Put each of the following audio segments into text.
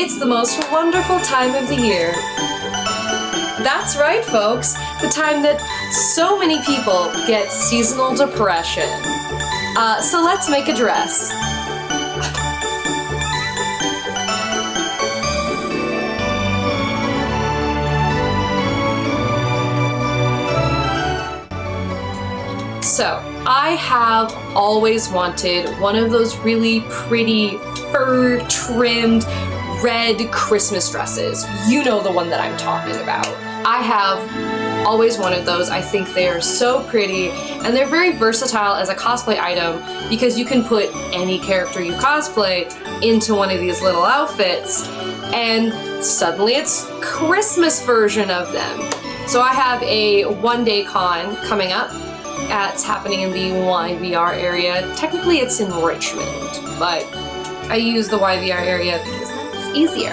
It's the most wonderful time of the year. That's right, folks, the time that so many people get seasonal depression. So let's make a dress. So, I have always wanted one of those really pretty fur-trimmed red Christmas dresses. You know the one that I'm talking about. I have always wanted those. I think they are so pretty, and they're very versatile as a cosplay item because you can put any character you cosplay into one of these little outfits, and suddenly it's Christmas version of them. So I have a one-day con coming up. It's happening in the YVR area. Technically it's in Richmond, but I use the YVR area because that's easier.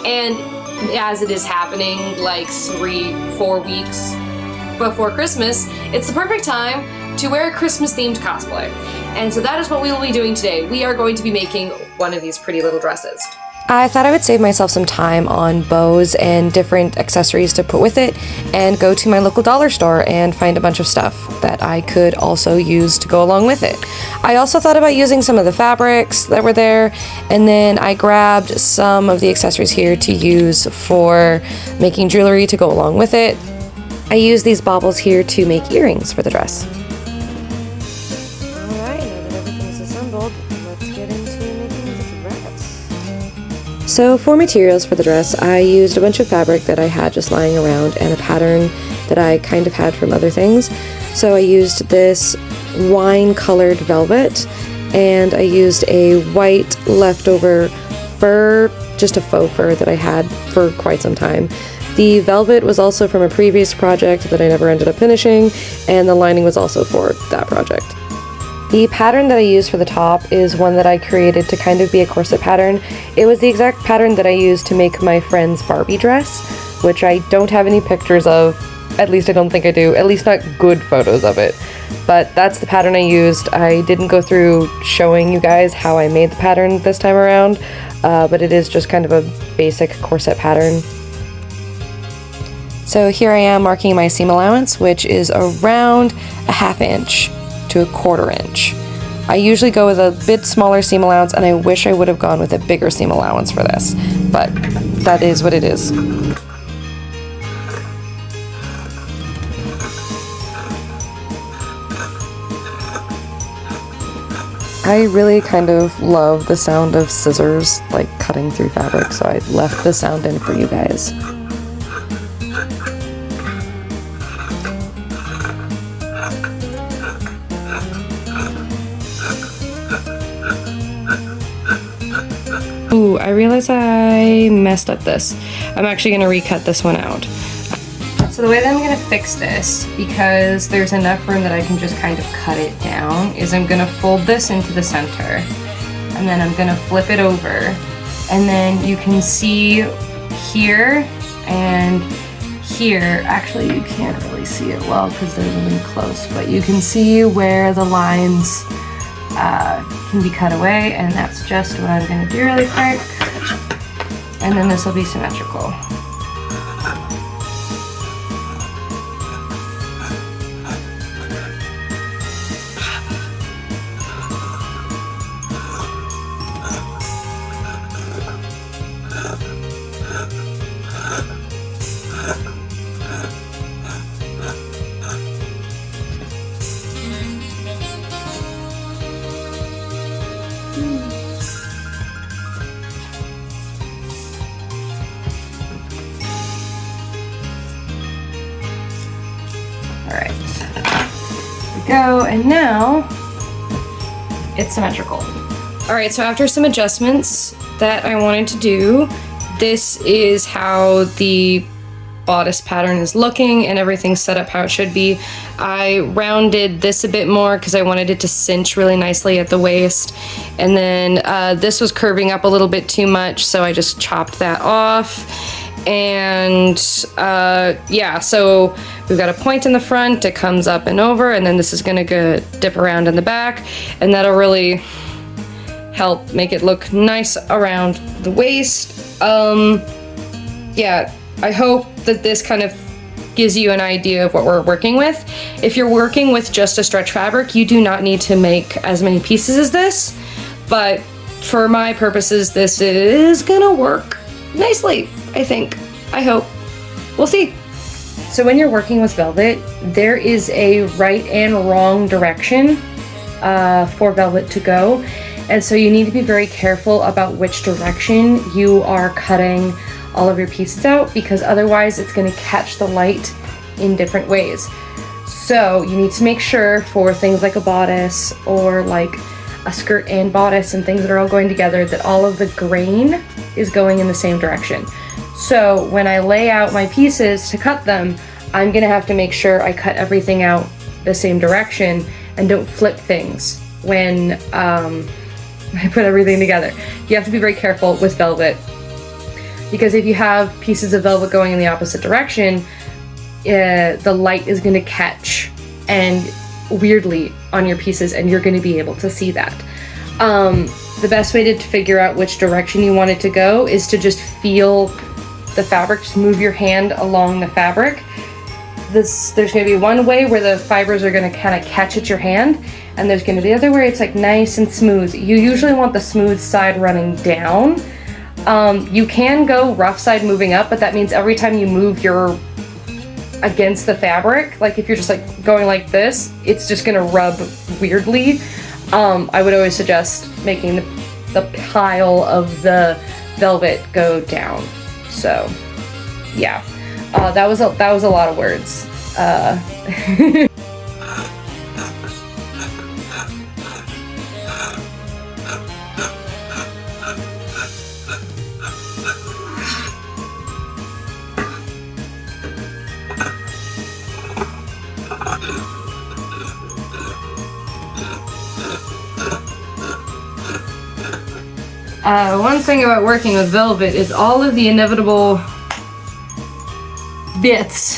And as it is happening like 3-4 weeks before Christmas, it's the perfect time to wear a Christmas themed cosplay. And so that is what we will be doing today. We are going to be making one of these pretty little dresses. I thought I would save myself some time on bows and different accessories to put with it and go to my local dollar store and find a bunch of stuff that I could also use to go along with it. I also thought about using some of the fabrics that were there, and then I grabbed some of the accessories here to use for making jewelry to go along with it. I used these baubles here to make earrings for the dress. Alright, now that everything's assembled, let's get into making the dress. So for materials for the dress, I used a bunch of fabric that I had just lying around and a pattern that I kind of had from other things. So I used this wine-colored velvet, and I used a white leftover fur, just a faux fur that I had for quite some time. The velvet was also from a previous project that I never ended up finishing, and the lining was also for that project. The pattern that I used for the top is one that I created to kind of be a corset pattern. It was the exact pattern that I used to make my friend's Barbie dress, which I don't have any pictures of. At least I don't think I do. At least not good photos of it. But that's the pattern I used. I didn't go through showing you guys how I made the pattern this time around, but it is just kind of a basic corset pattern. So here I am marking my seam allowance, which is around a 1/2 inch to a 1/4 inch. I usually go with a bit smaller seam allowance, and I wish I would have gone with a bigger seam allowance for this, but that is what it is. I really kind of love the sound of scissors, like cutting through fabric, so I left the sound in for you guys. Ooh, I realize I messed up this. I'm actually going to recut this one out. So the way that I'm going to fix this, because there's enough room that I can just kind of cut it down, is I'm going to fold this into the center, and then I'm going to flip it over, and then you can see here and here, actually you can't really see it well because they're really close, but you can see where the lines can be cut away, and that's just what I'm going to do really quick, and then this will be symmetrical. Alright, there we go, and now it's symmetrical. Alright, so after some adjustments that I wanted to do, this is how the bodice pattern is looking, and everything's set up how it should be. I rounded this a bit more because I wanted it to cinch really nicely at the waist, and then this was curving up a little bit too much, so I just chopped that off. And yeah, so we've got a point in the front, it comes up and over, and then this is gonna go dip around in the back, and that'll really help make it look nice around the waist. Yeah, I hope that this kind of gives you an idea of what we're working with. If you're working with just a stretch fabric, you do not need to make as many pieces as this, but for my purposes, this is gonna work nicely, I think. I hope. We'll see. So when you're working with velvet, there is a right and wrong direction for velvet to go. And so you need to be very careful about which direction you are cutting all of your pieces out, because otherwise it's going to catch the light in different ways. So you need to make sure for things like a bodice or like a skirt and bodice and things that are all going together that all of the grain is going in the same direction. So when I lay out my pieces to cut them, I'm going to have to make sure I cut everything out the same direction and don't flip things when I put everything together. You have to be very careful with velvet, because if you have pieces of velvet going in the opposite direction, the light is going to catch and weirdly on your pieces, and you're going to be able to see that. The best way to figure out which direction you want it to go is to just feel the fabric, just move your hand along the fabric. There's going to be one way where the fibers are going to kind of catch at your hand, and there's going to be the other where it's like nice and smooth. You usually want the smooth side running down. You can go rough side moving up, but that means every time you move your against the fabric, like if you're just like going like this, it's just going to rub weirdly. I would always suggest making the pile of the velvet go down. So yeah, that was a lot of words. One thing about working with velvet is all of the inevitable bits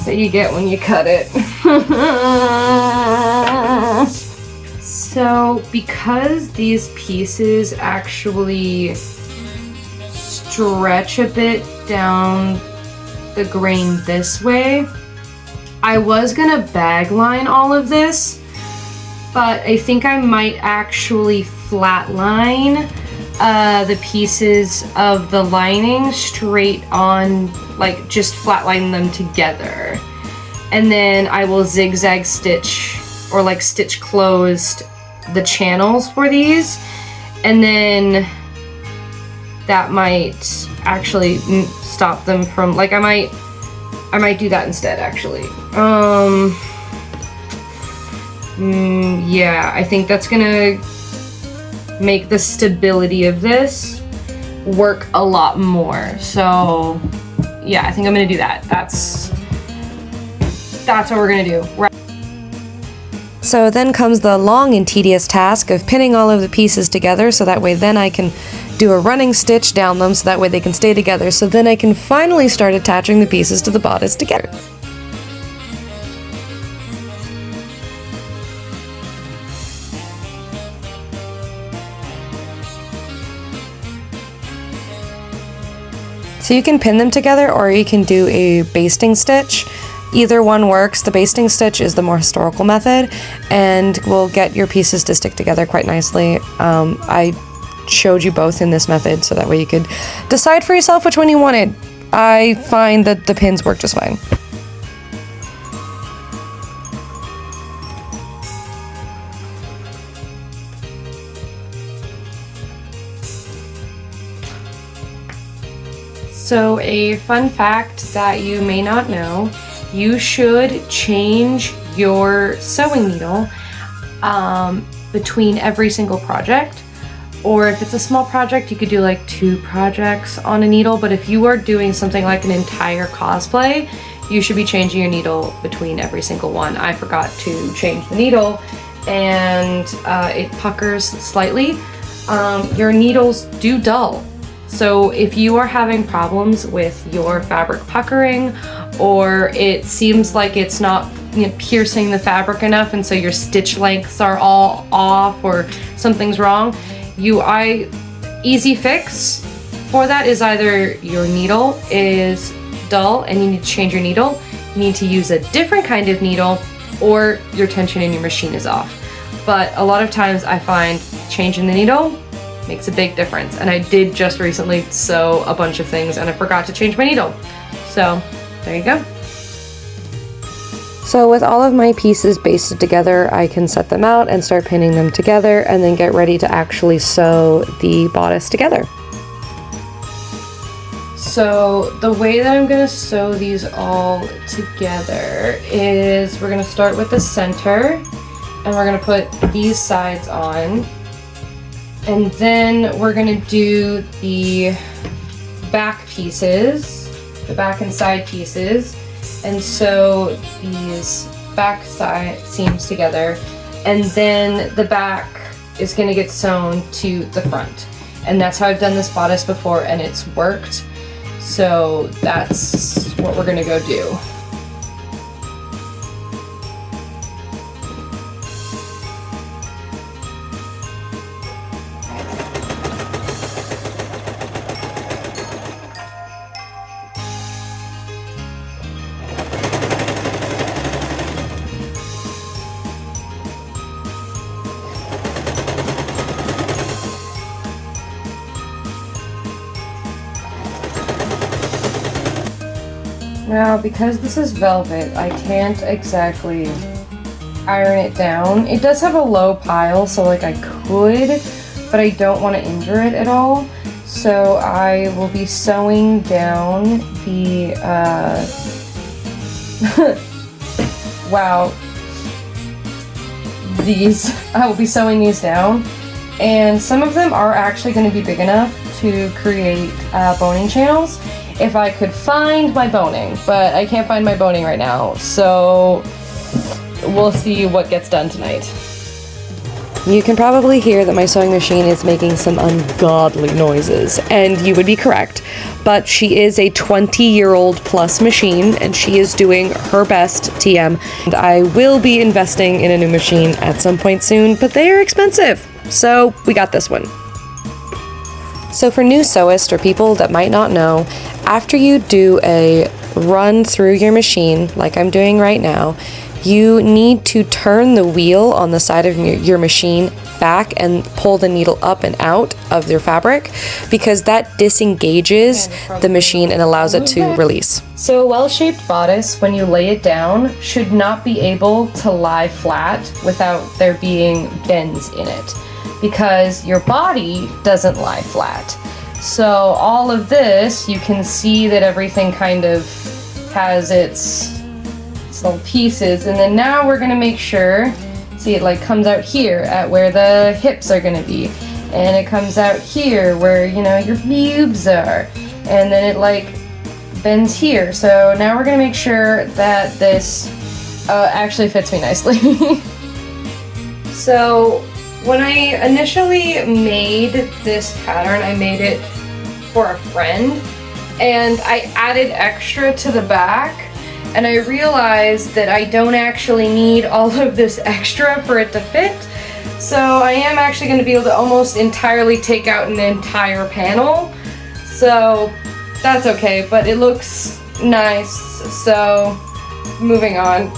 that you get when you cut it. So because these pieces actually stretch a bit down the grain this way, I was gonna bag line all of this, but I think I might actually flat line the pieces of the lining straight on, like just flatline them together. And then I will zigzag stitch or like stitch closed the channels for these. And then that might actually stop them from, like I might do that instead actually. Yeah, I think that's gonna make the stability of this work a lot more. So yeah, I think I'm gonna do that. That's what we're gonna do. So then comes the long and tedious task of pinning all of the pieces together, so that way then I can do a running stitch down them so that way they can stay together, so then I can finally start attaching the pieces to the bodice together. So you can pin them together or you can do a basting stitch. Either one works. The basting stitch is the more historical method and will get your pieces to stick together quite nicely. I showed you both in this method so that way you could decide for yourself which one you wanted. I find that the pins work just fine. So a fun fact that you may not know, you should change your sewing needle between every single project. Or if it's a small project, you could do like 2 projects on a needle. But if you are doing something like an entire cosplay, you should be changing your needle between every single one. I forgot to change the needle and it puckers slightly. Your needles do dull. So if you are having problems with your fabric puckering, or it seems like it's not piercing the fabric enough and so your stitch lengths are all off or something's wrong, easy fix for that is either your needle is dull and you need to change your needle, you need to use a different kind of needle, or your tension in your machine is off. But a lot of times I find changing the needle makes a big difference. And I did just recently sew a bunch of things and I forgot to change my needle. So there you go. So with all of my pieces basted together, I can set them out and start pinning them together and then get ready to actually sew the bodice together. So the way that I'm gonna sew these all together is we're gonna start with the center and we're gonna put these sides on. And then we're gonna do the back pieces, the back and side pieces, and sew these back side seams together. And then the back is gonna get sewn to the front. And that's how I've done this bodice before and it's worked. So that's what we're gonna go do. Now, because this is velvet, I can't exactly iron it down. It does have a low pile, so like I could, but I don't want to injure it at all. So I will be sewing down the, wow, I will be sewing these down. And some of them are actually going to be big enough to create boning channels. If I could find my boning, but I can't find my boning right now, so we'll see what gets done tonight. You can probably hear that my sewing machine is making some ungodly noises, and you would be correct, but she is a 20-year-old plus machine, and she is doing her best, TM, and I will be investing in a new machine at some point soon, but they are expensive, so we got this one. So for new sewists or people that might not know, after you do a run through your machine, like I'm doing right now, you need to turn the wheel on the side of your machine back and pull the needle up and out of your fabric, because that disengages the machine and allows it to release. So a well-shaped bodice, when you lay it down, should not be able to lie flat without there being bends in it, because your body doesn't lie flat. So all of this, you can see that everything kind of has its little pieces, and then now we're gonna make sure, see, it like comes out here at where the hips are gonna be, and it comes out here where, you know, your boobs are, and then it like bends here. So now we're gonna make sure that this actually fits me nicely. So when I initially made this pattern, I made it for a friend, and I added extra to the back, and I realized that I don't actually need all of this extra for it to fit. So I am actually going to be able to almost entirely take out an entire panel. So that's okay, but it looks nice, so moving on.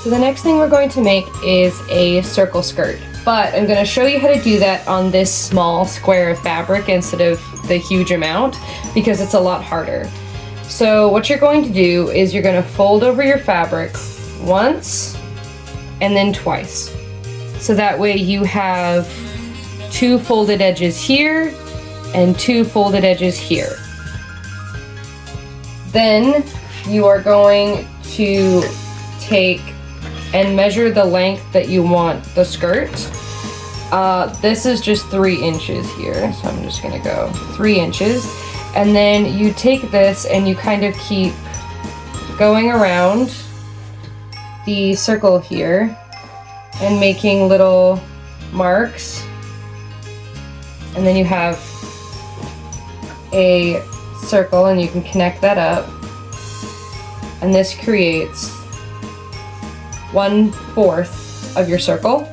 So the next thing we're going to make is a circle skirt. But I'm going to show you how to do that on this small square of fabric instead of the huge amount, because it's a lot harder. So what you're going to do is you're going to fold over your fabric once and then twice. So that way you have 2 folded edges here and 2 folded edges here. Then you are going to take and measure the length that you want the skirt. This is just 3 inches here, so I'm just gonna go 3 inches. And then you take this and you kind of keep going around the circle here and making little marks. And then you have a circle and you can connect that up. And this creates 1/4 of your circle.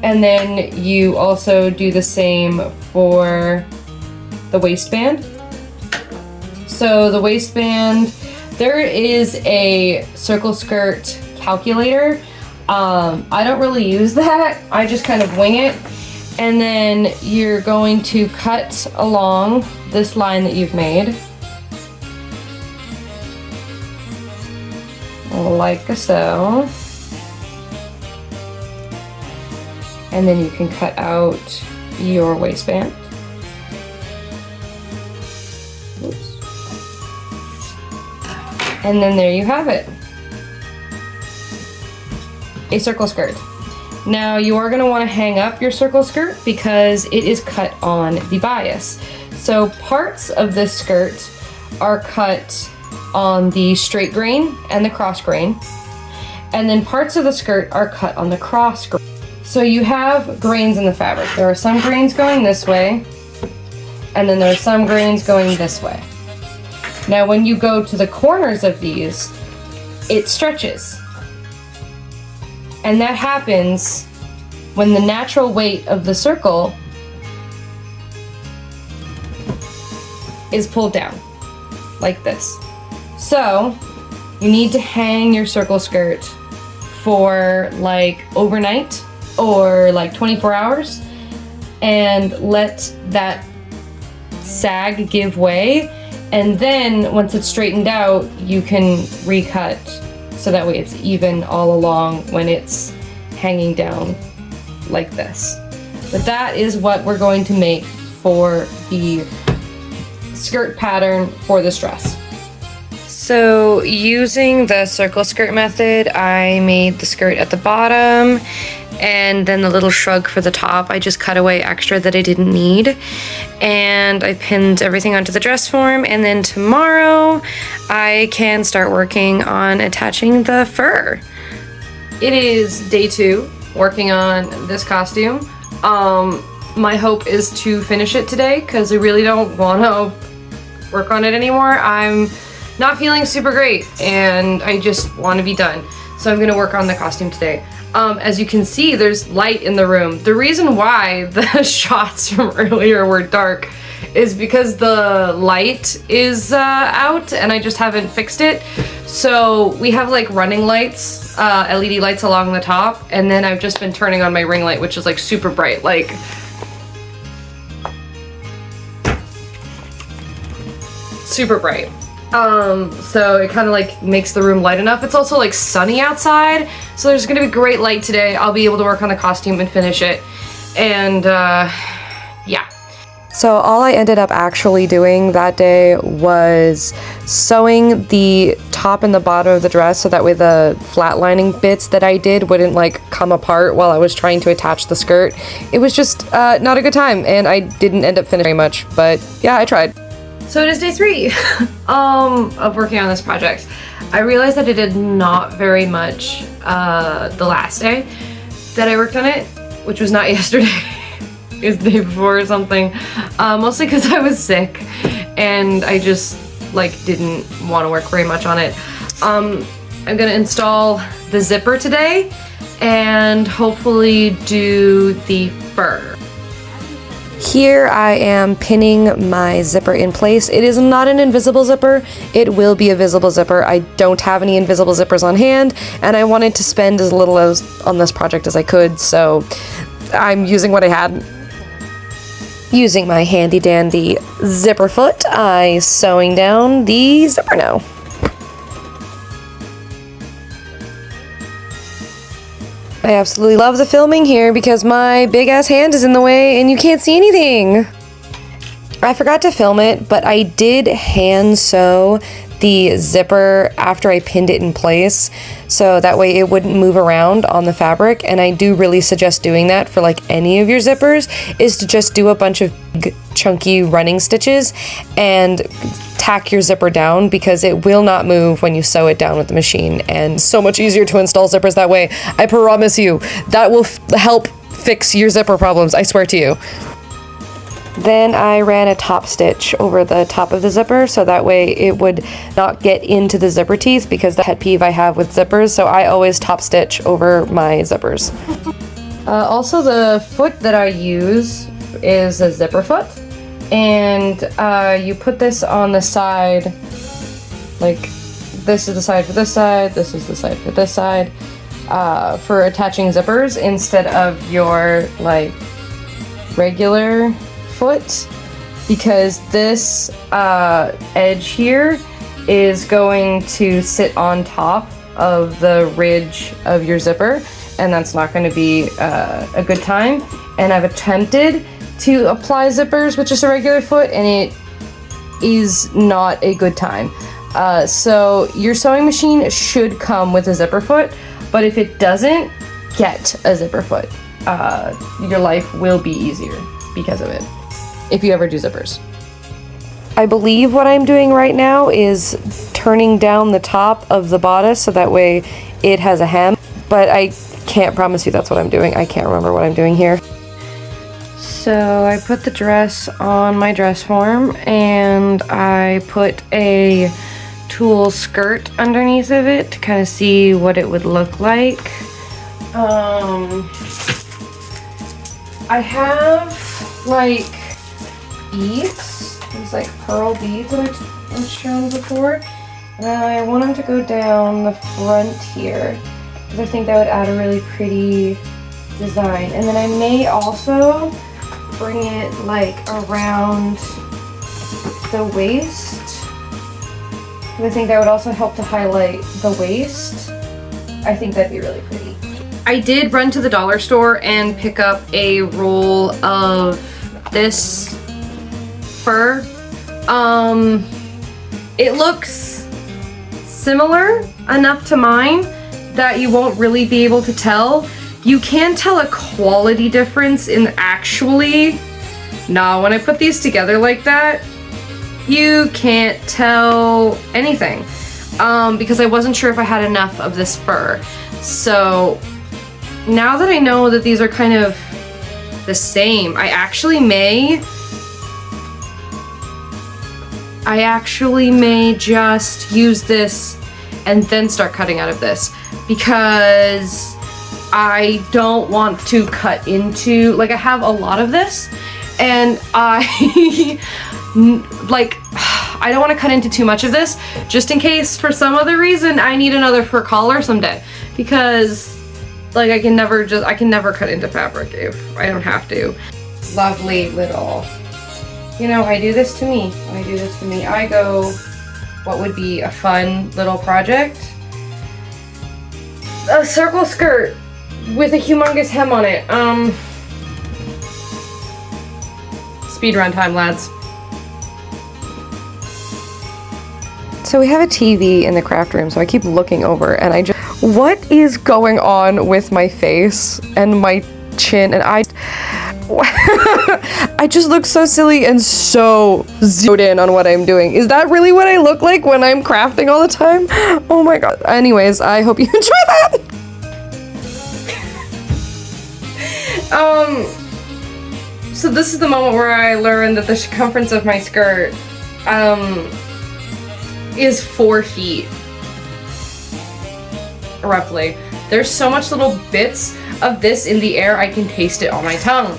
And then you also do the same for the waistband. So the waistband, there is a circle skirt calculator. I don't really use that. I just kind of wing it. And then you're going to cut along this line that you've made. Like so. And then you can cut out your waistband. Oops. And then there you have it. A circle skirt. Now you are going to want to hang up your circle skirt because it is cut on the bias. So parts of this skirt are cut on the straight grain and the cross grain. And then parts of the skirt are cut on the cross grain. So you have grains in the fabric. There are some grains going this way, and then there are some grains going this way. Now when you go to the corners of these, it stretches. And that happens when the natural weight of the circle is pulled down, like this. So you need to hang your circle skirt for like overnight or like 24 hours and let that sag give way. And then once it's straightened out, you can recut so that way it's even all along when it's hanging down like this. But that is what we're going to make for the skirt pattern for this dress. So using the circle skirt method, I made the skirt at the bottom and then the little shrug for the top. I just cut away extra that I didn't need. And I pinned everything onto the dress form, and then tomorrow I can start working on attaching the fur. It is day 2 working on this costume. My hope is to finish it today because I really don't want to work on it anymore. I'm not feeling super great and I just want to be done. So I'm going to work on the costume today. As you can see, there's light in the room. The reason why the shots from earlier were dark is because the light is out and I just haven't fixed it. So we have like running lights, LED lights along the top, and then I've just been turning on my ring light, which is like super bright, like super bright. So it kind of like makes the room light enough. It's also like sunny outside, so there's gonna be great light today. I'll be able to work on the costume and finish it. And yeah. So all I ended up actually doing that day was sewing the top and the bottom of the dress so that way the flat lining bits that I did wouldn't like come apart while I was trying to attach the skirt. It was just not a good time and I didn't end up finishing very much, but yeah, I tried. So it is day 3 of working on this project. I realized that I did not very much the last day that I worked on it, which was not yesterday. It was the day before or something. Mostly because I was sick and I just like didn't want to work very much on it. I'm gonna install the zipper today and hopefully do the fur. Here I am pinning my zipper in place. It is not an invisible zipper. It will be a visible zipper. I don't have any invisible zippers on hand, and I wanted to spend as little as on this project as I could, so I'm using what I had. Using my handy dandy zipper foot, I'm sewing down the zipper now. I absolutely love the filming here because my big ass hand is in the way and you can't see anything. I forgot to film it, but I did hand sew the zipper after I pinned it in place so that way it wouldn't move around on the fabric, and I do really suggest doing that for like any of your zippers, is to just do a bunch of chunky running stitches and tack your zipper down because it will not move when you sew it down with the machine, and so much easier to install zippers that way. I promise you that will help fix your zipper problems, I swear to you. Then I ran a top stitch over the top of the zipper so that way it would not get into the zipper teeth, because the pet peeve I have with zippers, so I always top stitch over my zippers. Also, the foot that I use is a zipper foot, and you put this on the side, like this is the side for this side, this is the side for this side, for attaching zippers instead of your like regular foot, because this edge here is going to sit on top of the ridge of your zipper, and that's not going to be a good time. And I've attempted to apply zippers with just a regular foot, and it is not a good time. So your sewing machine should come with a zipper foot, but if it doesn't, get a zipper foot. Your life will be easier because of it, if you ever do zippers. I believe what I'm doing right now is turning down the top of the bodice so that way it has a hem, but I can't promise you that's what I'm doing. I can't remember what I'm doing here. So I put the dress on my dress form, and I put a tulle skirt underneath of it to kind of see what it would look like. I have like beads, these like pearl beads that I've shown before, and I want them to go down the front here because I think that would add a really pretty design. And then I may also bring it like around the waist. I think that would also help to highlight the waist. I think that'd be really pretty. I did run to the dollar store and pick up a roll of this fur. It looks similar enough to mine that you won't really be able to tell. You can tell a quality difference in actually. Nah, when I put these together like that, you can't tell anything. Because I wasn't sure if I had enough of this fur. So now that I know that these are kind of the same, I actually may just use this and then start cutting out of this, because I don't want to cut into, like, I have a lot of this, and I I don't want to cut into too much of this, just in case for some other reason I need another fur collar someday, because like I can never cut into fabric if I don't have to. Lovely little, I do this to me. I go, what would be a fun little project? A circle skirt with a humongous hem on it. Speed run time, lads. So we have a TV in the craft room, so I keep looking over, and what is going on with my face and my chin? And I just look so silly and so zoomed in on what I'm doing. Is that really what I look like when I'm crafting all the time? Oh my god. Anyways, I hope you enjoy that. So this is the moment where I learned that the circumference of my skirt, is 4 feet. Roughly. There's so much little bits of this in the air, I can taste it on my tongue.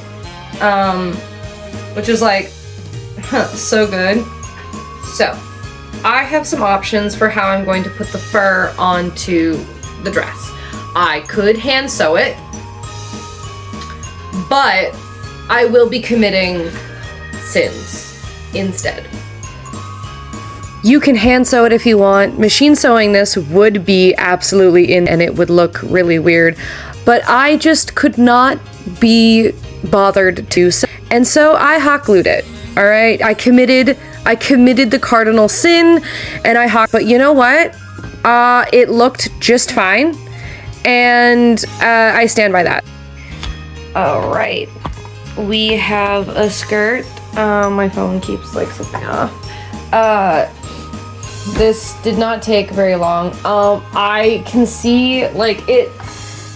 Which is like, so good. So, I have some options for how I'm going to put the fur onto the dress. I could hand sew it, but I will be committing sins instead. You can hand sew it if you want. Machine sewing this would be absolutely in, and it would look really weird. But I just could not be bothered to sew. And so I hot glued it. All right, I committed the cardinal sin, and but you know what? It looked just fine, and I stand by that. All right, we have a skirt. My phone keeps like slipping off. This did not take very long. I can see, like, it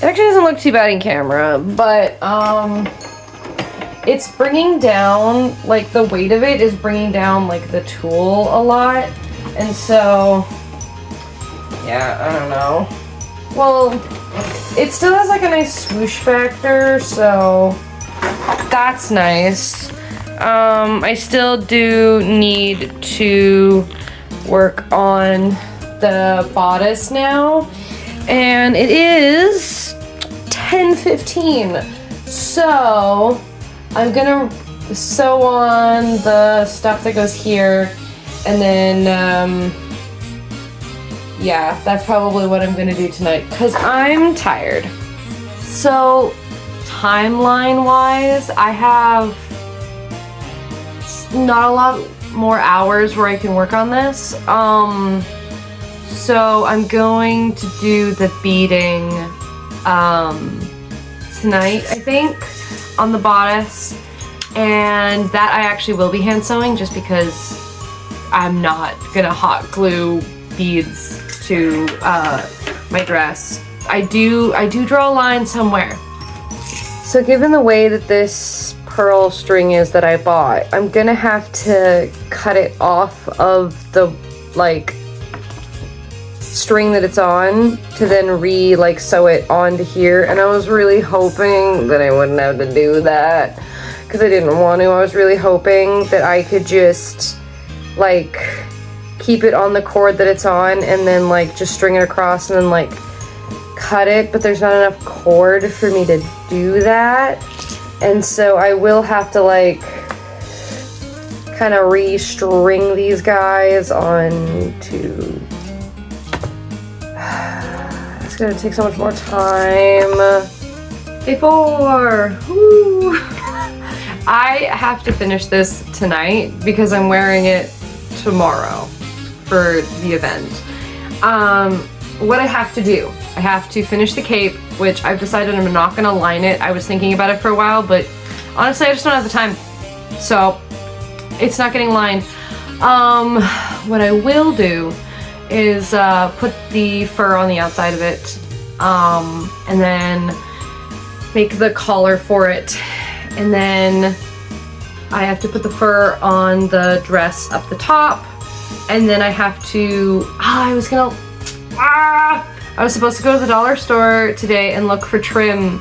actually doesn't look too bad in camera, but it's bringing down, like, the weight of it is bringing down, like, the tulle a lot, and so, yeah, I don't know. Well, It still has like a nice swoosh factor, so that's nice. I still do need to work on the bodice now, and it is 10:15, so I'm gonna sew on the stuff that goes here, and then yeah, that's probably what I'm gonna do tonight because I'm tired. So timeline wise, I have not a lot more hours where I can work on this. So I'm going to do the beading tonight, I think, on the bodice, and that I actually will be hand sewing just because I'm not gonna hot glue beads to my dress. I do draw a line somewhere. So given the way that this pearl string is that I bought, I'm gonna have to cut it off of the like string that it's on to then sew it onto here, and I was really hoping that I wouldn't have to do that because I didn't want to. I was really hoping that I could just like keep it on the cord that it's on and then like just string it across and then like cut it, but there's not enough cord for me to do that, and so I will have to like kind of restring these guys onto. It's gonna take so much more time. Day 4. Woo. I have to finish this tonight because I'm wearing it tomorrow for the event. What I have to do, I have to finish the cape, which I've decided I'm not gonna line it. I was thinking about it for a while, but honestly, I just don't have the time. So it's not getting lined. What I will do is put the fur on the outside of it, and then make the collar for it, and then I have to put the fur on the dress up the top, and then I have to, I was supposed to go to the dollar store today and look for trim,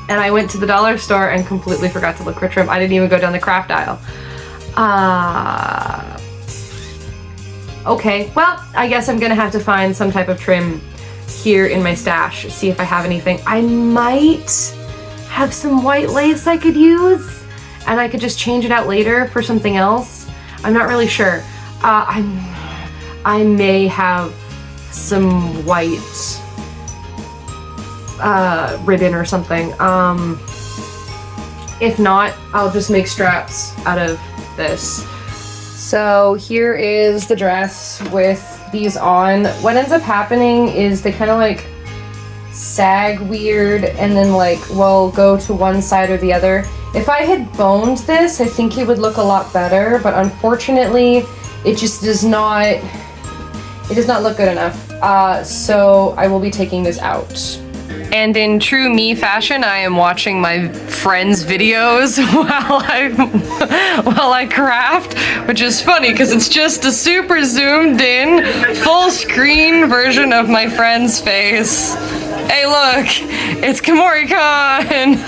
and I went to the dollar store and completely forgot to look for trim. I didn't even go down the craft aisle. Okay, well, I guess I'm gonna have to find some type of trim here in my stash, see if I have anything. I might have some white lace I could use, and I could just change it out later for something else. I'm not really sure. I may have some white ribbon or something. If not, I'll just make straps out of this. So here is the dress with these on. What ends up happening is they kind of like sag weird and then like will go to one side or the other. If I had boned this, I think it would look a lot better, but unfortunately it just does not look good enough. So I will be taking this out. And in true me fashion, I am watching my friends' videos while I craft, which is funny because it's just a super zoomed in, full screen version of my friend's face. Hey look, it's Kamori-Con!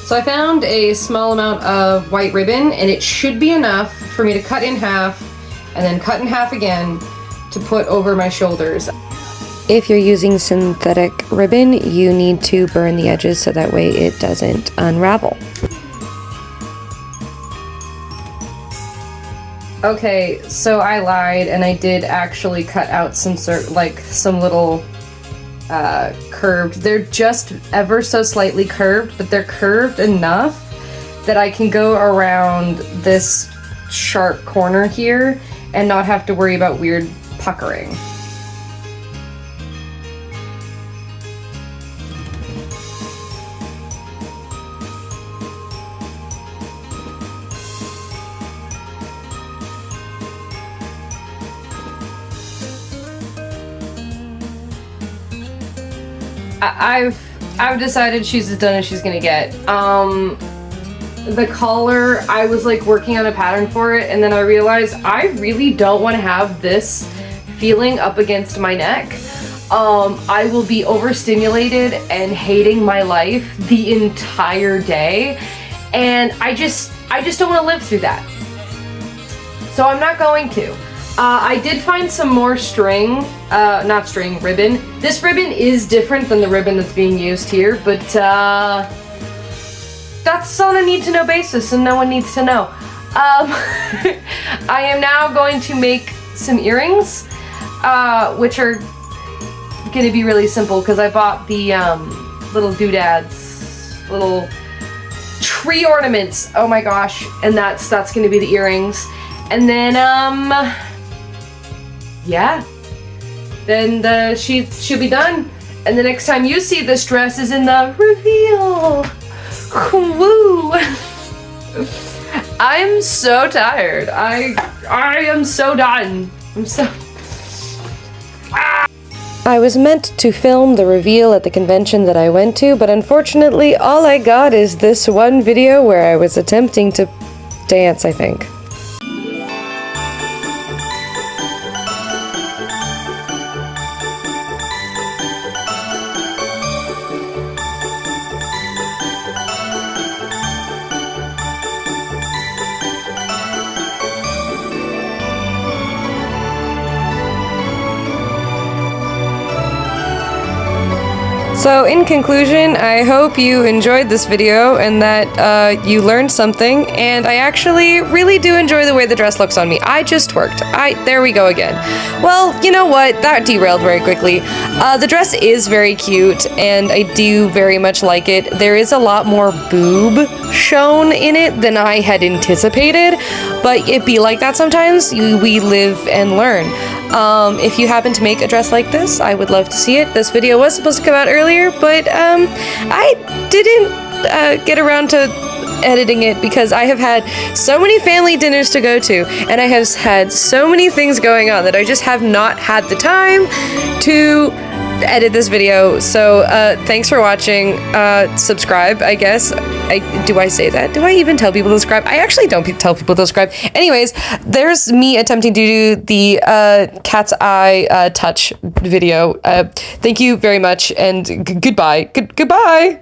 So I found a small amount of white ribbon, and it should be enough for me to cut in half and then cut in half again to put over my shoulders. If you're using synthetic ribbon, you need to burn the edges so that way it doesn't unravel. Okay, so I lied and I did actually cut out some little curved. They're just ever so slightly curved, but they're curved enough that I can go around this sharp corner here and not have to worry about weird puckering. I've decided she's as done as she's gonna get. The collar, I was like working on a pattern for it, and then I realized I really don't want to have this feeling up against my neck. I will be overstimulated and hating my life the entire day, and I just don't want to live through that. So I'm not going to. I did find some more string, not string, ribbon. This ribbon is different than the ribbon that's being used here, but that's on a need-to-know basis, and no one needs to know. I am now going to make some earrings, which are gonna be really simple because I bought the little doodads, little tree ornaments. Oh my gosh! And that's gonna be the earrings, and then yeah, then she'll be done. And the next time you see this dress is in the reveal. Woo! I'm so tired. I am so done. I'm so. I was meant to film the reveal at the convention that I went to, but unfortunately all I got is this one video where I was attempting to dance, I think. So in conclusion, I hope you enjoyed this video and that you learned something, and I actually really do enjoy the way the dress looks on me. I just twerked. There we go again. Well, you know what? That derailed very quickly. The dress is very cute, and I do very much like it. There is a lot more boob shown in it than I had anticipated, but it be like that sometimes. We live and learn. If you happen to make a dress like this, I would love to see it. This video was supposed to come out earlier, but I didn't get around to editing it because I have had so many family dinners to go to, and I have had so many things going on that I just have not had the time to edit this video. So thanks for watching. Subscribe, I guess. Do I say that? Do I even tell people to subscribe? I actually don't tell people to subscribe. Anyways, there's me attempting to do the cat's eye touch video. Thank you very much, and goodbye. Goodbye.